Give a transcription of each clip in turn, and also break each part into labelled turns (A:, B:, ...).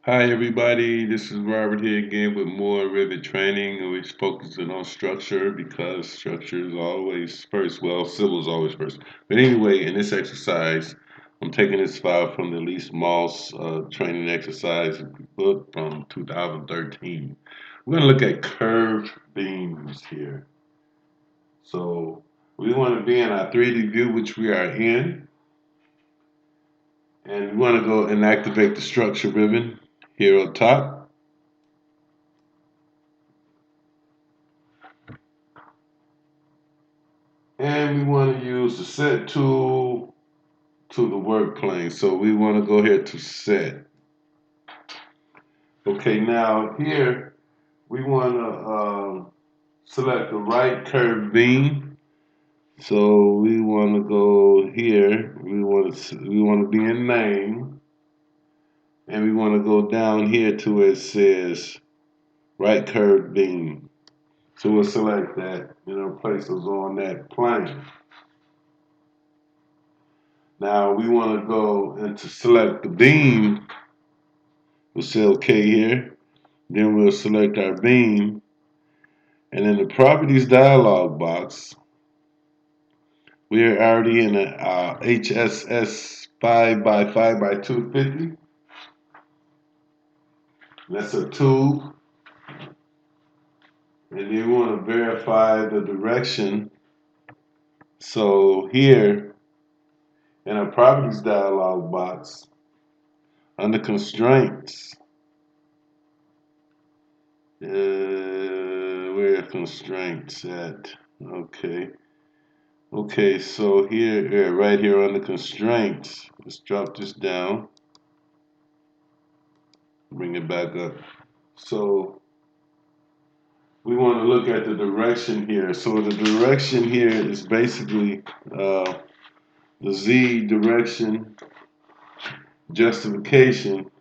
A: Hi everybody, this is Robert here again with more Revit training, and we're focusing on structure because structure is always first. Well, civil is always first. But anyway, in this exercise, I'm taking this file from the Elise Moss training exercise book from 2013. We're going to look at curved beams here. So we want to be in our 3D view, which we are in, and we want to go and activate the structure ribbon here on top. And we want to use the set tool to the work plane. So we want to go here to set. Okay, now here we want to select the right curved beam. So we want to go here. We want to be in name, and we want to go down here to where it says right curved beam. So we'll select that, place those on that plane. Now we want to go and to select the beam. We'll say OK here. Then we'll select our beam. And in the properties dialog box, we're already in a HSS 5 by 5 by 250. That's a tube. And then we want to verify the direction. So here in our properties dialog box, under constraints, where are constraints at? Okay, so here, right here under constraints, let's drop this down, bring it back up. So we want to look at the direction here. So the direction here is basically the Z direction justification.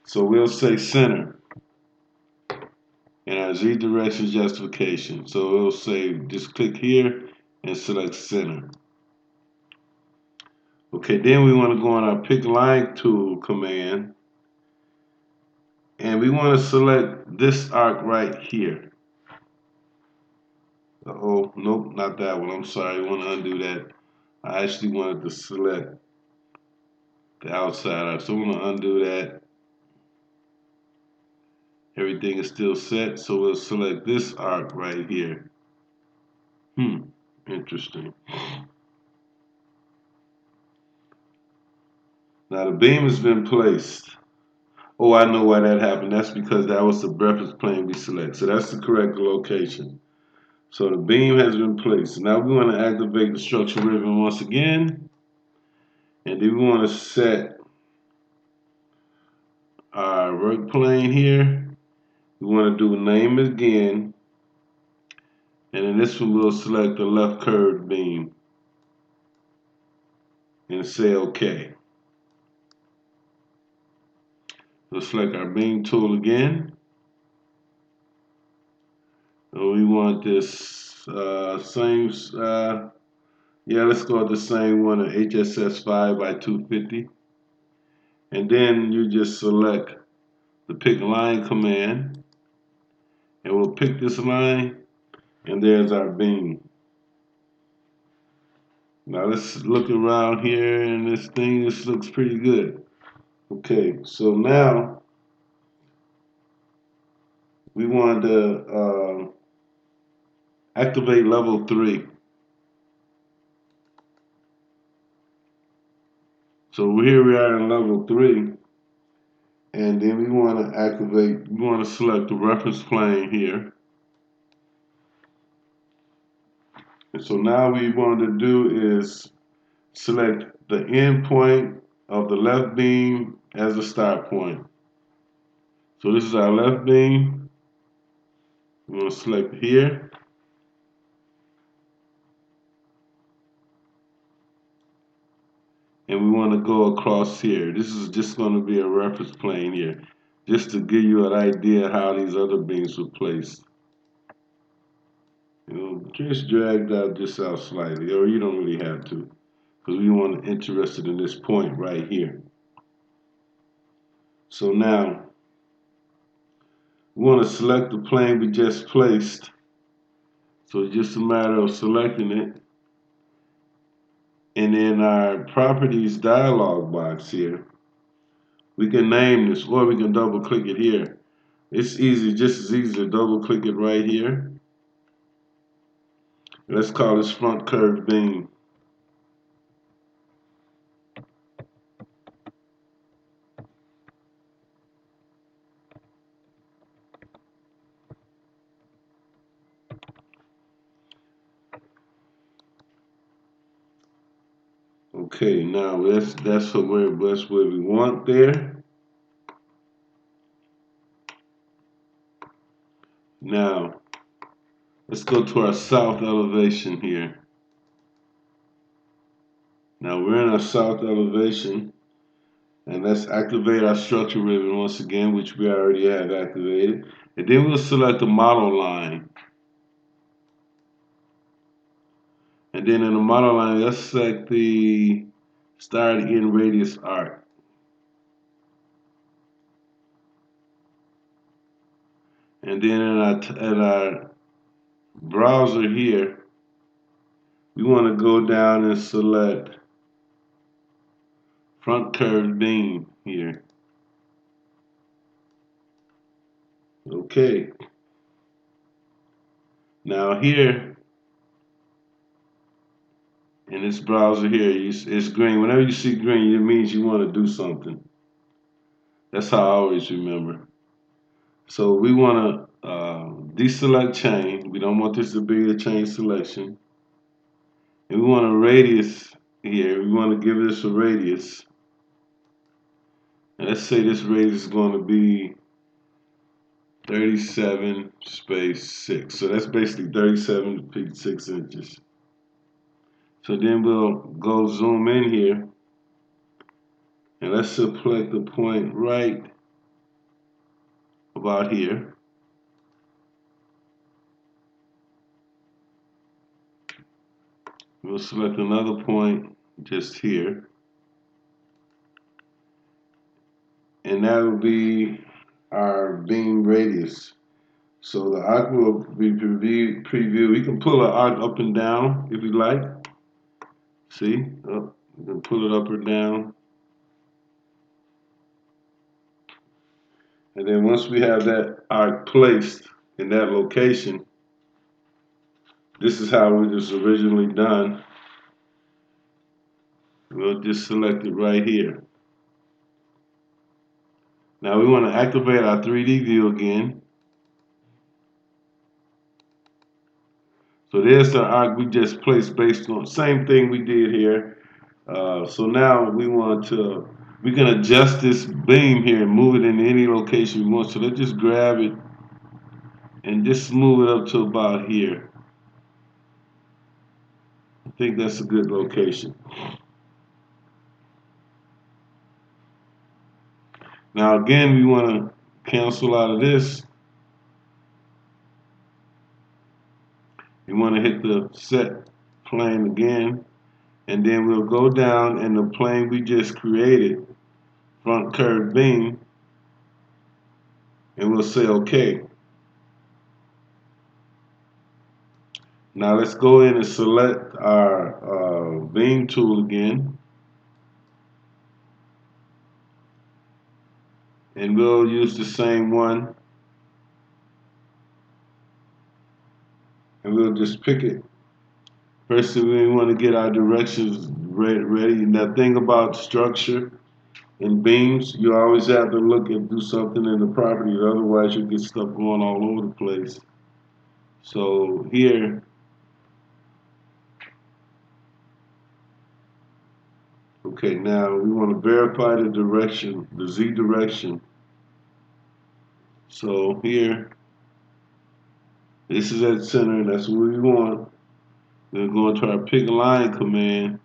A: So we'll say center in our Z direction justification. So we'll say just click here and select center. Okay, then we want to go on our pick line tool command, and we want to select this arc right here. Oh, nope, not that one. I'm sorry, I want to undo that. I actually wanted to select the outside arc, so I want to undo that. Everything is still set, so we'll select this arc right here. Interesting. Now the beam has been placed. Oh, I know why that happened. That's because that was the reference plane we select. So that's the correct location. So the beam has been placed. Now we want to activate the structure ribbon once again. And then we want to set our work plane here. We want to do name again. And in this one, we'll select the left curved beam and say OK. We'll select our beam tool again. And we want this same, let's go with the same one, an HSS 5 by 250. And then you just select the pick line command. And we'll pick this line, and there's our beam. Now let's look around here, and this looks pretty good. Okay, so now we want to activate level 3. So here we are in level 3, and then we want to select the reference plane here. And so now what we want to do is select the end point of the left beam as a start point. So this is our left beam. We're going to select here. And we want to go across here. This is just going to be a reference plane here, just to give you an idea how these other beams were placed. Just drag that just out slightly, or you don't really have to, because we want interested in this point right here. So now we want to select the plane we just placed. So it's just a matter of selecting it. And in our properties dialog box here, we can name this, or we can double click it here. It's easy, just as easy to double click it right here. Let's call this front curved beam. Okay, now that's where we want there. Now let's go to our south elevation here. Now we're in our south elevation, and let's activate our structure ribbon once again, which we already have activated. And then we'll select the model line. And then in the model line, let's select the start end radius arc. And then in our browser here, we want to go down and select front curved beam here. Okay. Now here, in this browser here, it's green. Whenever you see green, it means you want to do something. That's how I always remember. So we want to deselect chain. We don't want this to be a chain selection. And we want a radius here. We want to give this a radius. And let's say this radius is going to be 37 space 6. So that's basically 37 feet 6 inches. So then we'll go zoom in here. And let's select the point right about here. We'll select another point just here. And that will be our beam radius. So the arc will be preview. We can pull an arc up and down if you like. See? Oh, you can pull it up or down. And then once we have that arc placed in that location, this is how it was originally done. We'll just select it right here. Now we want to activate our 3D view again. So there's the arc we just placed based on same thing we did here. So now we can adjust this beam here and move it in any location we want. So let's just grab it and just move it up to about here. I think that's a good location. Now again, we want to cancel out of this. We want to hit the set plane again, and then we'll go down and the plane we just created, front curved beam, and we'll say OK. Now let's go in and select our beam tool again. And we'll use the same one. And we'll just pick it. First, we want to get our directions ready. And that thing about structure and beams, you always have to look and do something in the property. Otherwise, you'll get stuff going all over the place. So here, okay, now we want to verify the direction, the Z direction. So here, this is at center, that's what we want. We'll go into our pick line command,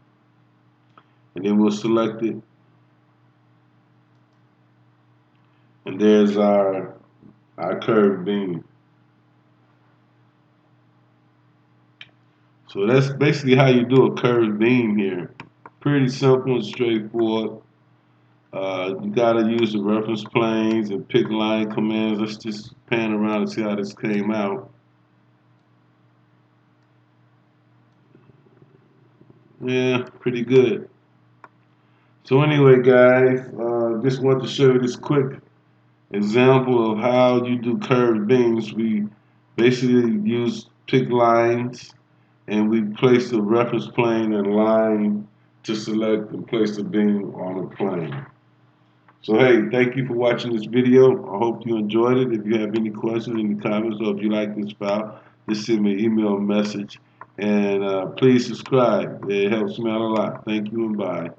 A: and then we'll select it. And there's our curved beam. So that's basically how you do a curved beam here. Pretty simple and straightforward. You gotta use the reference planes and pick line commands. Let's just pan around and see how this came out. Yeah, pretty good. So anyway, guys, just want to show you this quick example of how you do curved beams. We basically use pick lines and we place the reference plane and line to select and place the beam on the plane. So hey, thank you for watching this video. I hope you enjoyed it. If you have any questions, any comments, or if you like this file, just send me an email message. And please subscribe. It helps me out a lot. Thank you and bye.